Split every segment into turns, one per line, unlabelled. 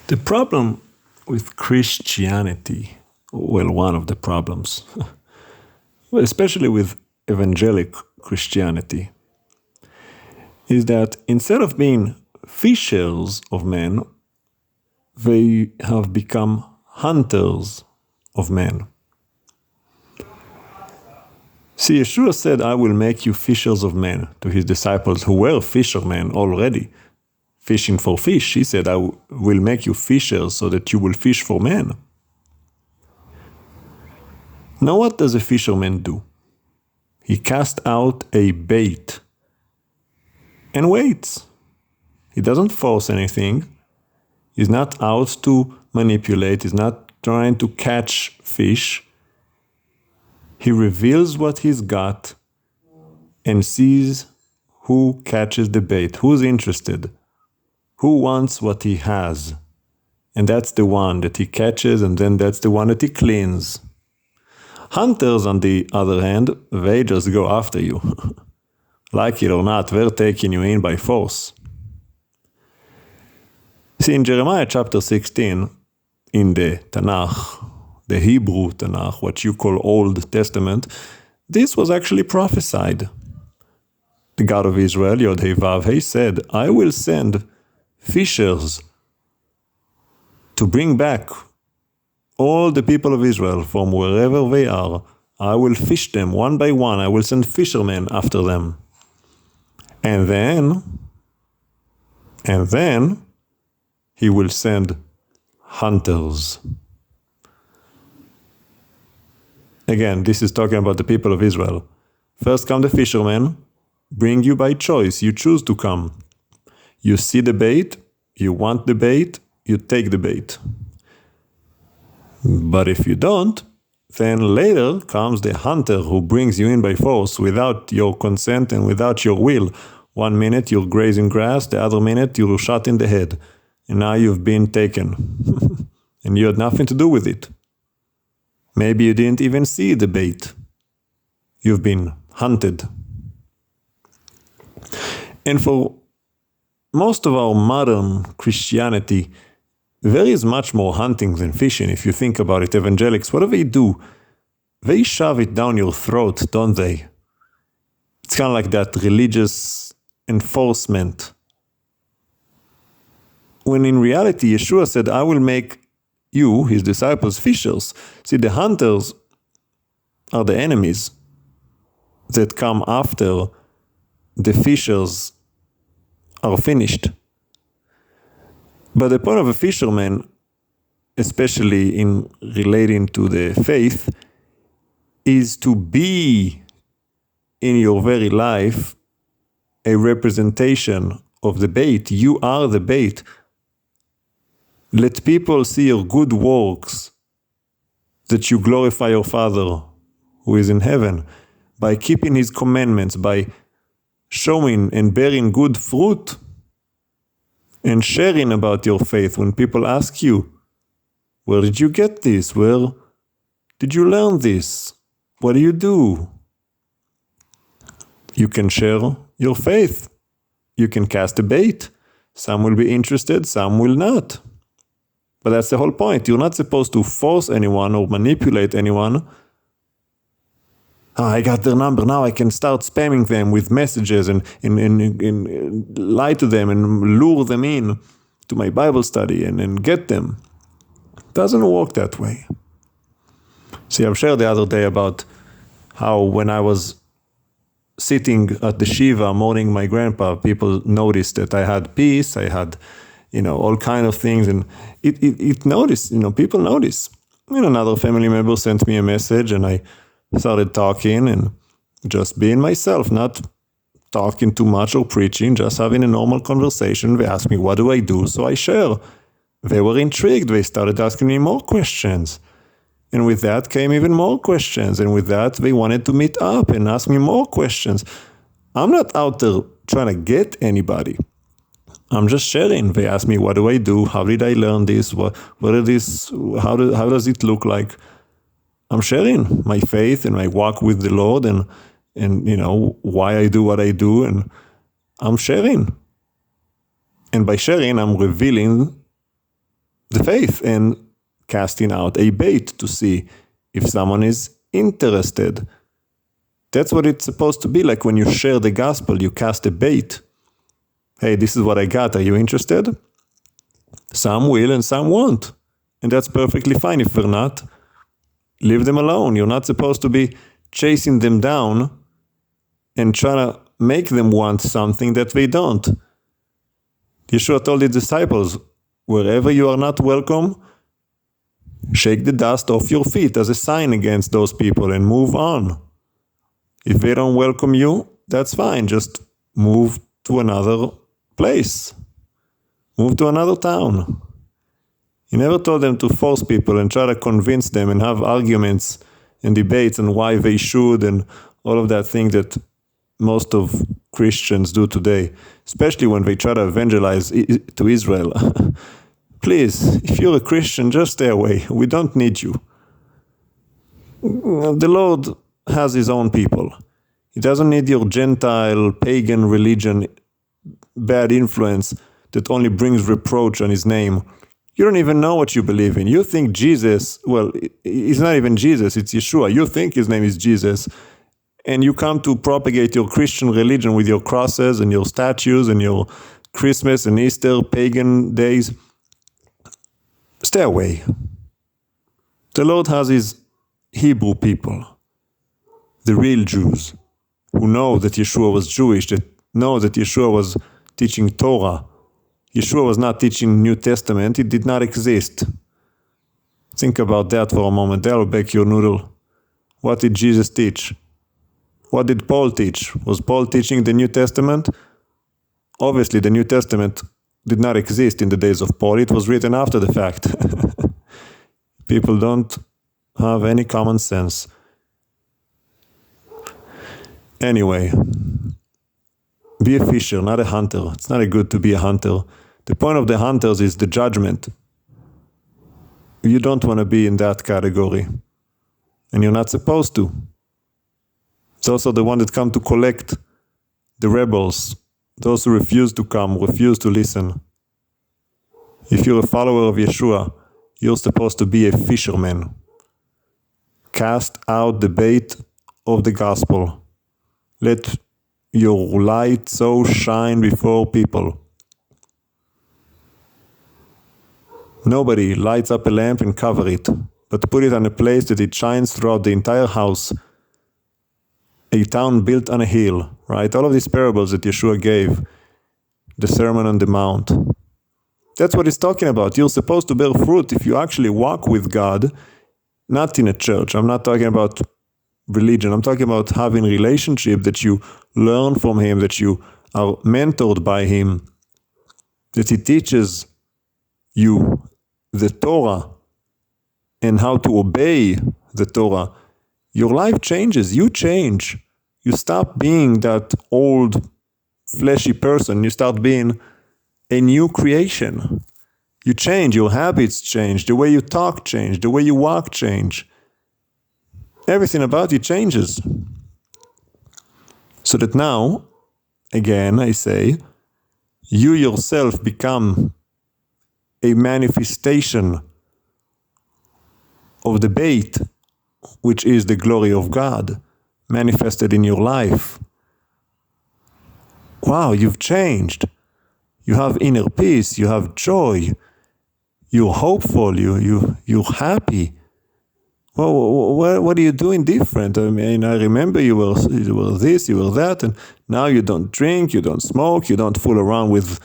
The problem with Christianity, well, one of the problems, well, especially with evangelic Christianity, is that instead of being fishers of men, they have become hunters of men. See, Yeshua said, I will make you fishers of men to his disciples who were fishermen already, fishing for fish. He said, I will make you fishers so that you will fish for men. Now what does a fisherman do? He casts out a bait and waits. He doesn't force anything. He's not out to manipulate. He's not trying to catch fish. He reveals what he's got and sees who catches the bait, who's interested, who wants what he has. And that's the one that he catches, and then that's the one that he cleans. Hunters, on the other hand, they just go after you. Like it or not, they're taking you in by force. See, in Jeremiah chapter 16, in the Tanakh, the Hebrew Tanakh, what you call Old Testament, this was actually prophesied. The God of Israel, Yod Heh Vav Heh, said, I will send fishers to bring back all the people of Israel from wherever they are. I will fish them one by one. I will send fishermen after them. And then he will send hunters. Again, this is talking about the people of Israel. First come the fishermen, bring you by choice. You choose to come. You see the bait, you want the bait, you take the bait. But if you don't, then later comes the hunter who brings you in by force without your consent and without your will. 1 minute you're grazing grass, the other minute you're shot in the head. And now you've been taken. And you had nothing to do with it. Maybe you didn't even see the bait. You've been hunted. And for most of our modern Christianity, there is much more hunting than fishing. If you think about it, evangelics, what do? They shove it down your throat, don't they? It's kind of like that religious enforcement. When in reality, Yeshua said, I will make you, his disciples, fishers. See, the hunters are the enemies that come after the fishers are finished. But the point of a fisherman, especially in relating to the faith, is to be in your very life a representation of the bait. You are the bait. Let people see your good works, that you glorify your Father who is in heaven, by keeping his commandments, by showing and bearing good fruit, and sharing about your faith. When people ask you, where did you get this? Where did you learn this? What do you do? You can share your faith. You can cast a bait. Some will be interested, some will not. But that's the whole point. You're not supposed to force anyone or manipulate anyone. I got their number, now I can start spamming them with messages and lie to them and lure them in to my Bible study and get them. It doesn't work that way. See, I've shared the other day about how when I was sitting at the Shiva mourning my grandpa, people noticed that I had peace, I had, all kind of things, and it noticed, people notice. Another family member sent me a message and I started talking and just being myself, not talking too much or preaching, just having a normal conversation. They asked me, what do I do? So I share. They were intrigued. They started asking me more questions. And with that came even more questions. And with that, they wanted to meet up and ask me more questions. I'm not out there trying to get anybody. I'm just sharing. They asked me, what do I do? How did I learn this? How does it look like? I'm sharing my faith and my walk with the Lord and why I do what I do, and I'm sharing. And by sharing, I'm revealing the faith and casting out a bait to see if someone is interested. That's what it's supposed to be like when you share the gospel, you cast a bait. Hey, this is what I got. Are you interested? Some will and some won't. And that's perfectly fine. If they're not, leave them alone. You're not supposed to be chasing them down and trying to make them want something that they don't. Yeshua told his disciples, wherever you are not welcome, shake the dust off your feet as a sign against those people and move on. If they don't welcome you, that's fine. Just move to another place. Move to another town. He never told them to force people and try to convince them and have arguments and debates on why they should and all of that thing that most of Christians do today, especially when they try to evangelize to Israel. Please, if you're a Christian, just stay away. We don't need you. The Lord has his own people. He doesn't need your Gentile, pagan religion, bad influence that only brings reproach on his name. You don't even know what you believe in. You think Jesus, well, he's not even Jesus, it's Yeshua. You think his name is Jesus. And you come to propagate your Christian religion with your crosses and your statues and your Christmas and Easter pagan days. Stay away. The Lord has his Hebrew people, the real Jews, who know that Yeshua was Jewish, that know that Yeshua was teaching Torah. Yeshua was not teaching New Testament. It did not exist. Think about that for a moment. That'll bake your noodle. What did Jesus teach? What did Paul teach? Was Paul teaching the New Testament? Obviously, the New Testament did not exist in the days of Paul. It was written after the fact. People don't have any common sense. Anyway, be a fisher, not a hunter. It's not good to be a hunter. The point of the hunters is the judgment. You don't want to be in that category. And you're not supposed to. It's also the one that come to collect the rebels, those who refuse to come, refuse to listen. If you're a follower of Yeshua, you're supposed to be a fisherman. Cast out the bait of the gospel. Let your light so shine before people. Nobody lights up a lamp and cover it, but put it on a place that it shines throughout the entire house. A town built on a hill, right? All of these parables that Yeshua gave, the Sermon on the Mount. That's what he's talking about. You're supposed to bear fruit if you actually walk with God, not in a church. I'm not talking about religion. I'm talking about having a relationship that you learn from him, that you are mentored by him, that he teaches you the Torah and how to obey the Torah. Your life changes. You change. You stop being that old fleshy person. You start being a new creation. You change. Your habits change. The way you talk change. The way you walk change. Everything about you changes. So that now, again, I say, you yourself become a manifestation of the bait, which is the glory of God, manifested in your life. Wow, you've changed. You have inner peace, you have joy, you're hopeful, you're happy. Well, what are you doing different? I mean, I remember you were this, you were that, and now you don't drink, you don't smoke, you don't fool around with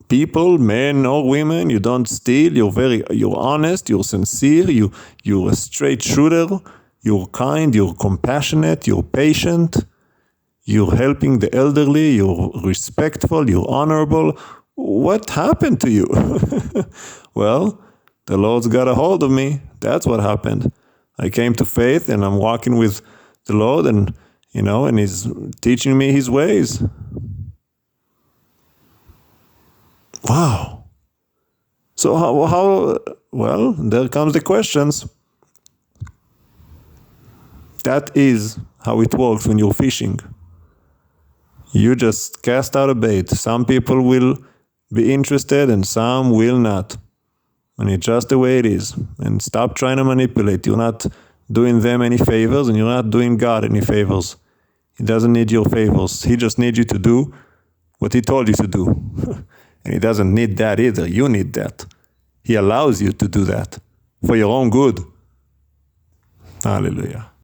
people, men or women, you don't steal, you're honest, you're sincere, you're a straight shooter, you're kind, you're compassionate, you're patient, you're helping the elderly, you're respectful, you're honorable. What happened to you? Well, the Lord's got a hold of me. That's what happened. I came to faith and I'm walking with the Lord and he's teaching me his ways. Wow. So how well, there comes the questions. That is how it works when you're fishing. You just cast out a bait. Some people will be interested and some will not. And it's just the way it is. And stop trying to manipulate. You're not doing them any favors, and you're not doing God any favors. He doesn't need your favors. He just needs you to do what he told you to do. And he doesn't need that either. You need that. He allows you to do that for your own good. Hallelujah.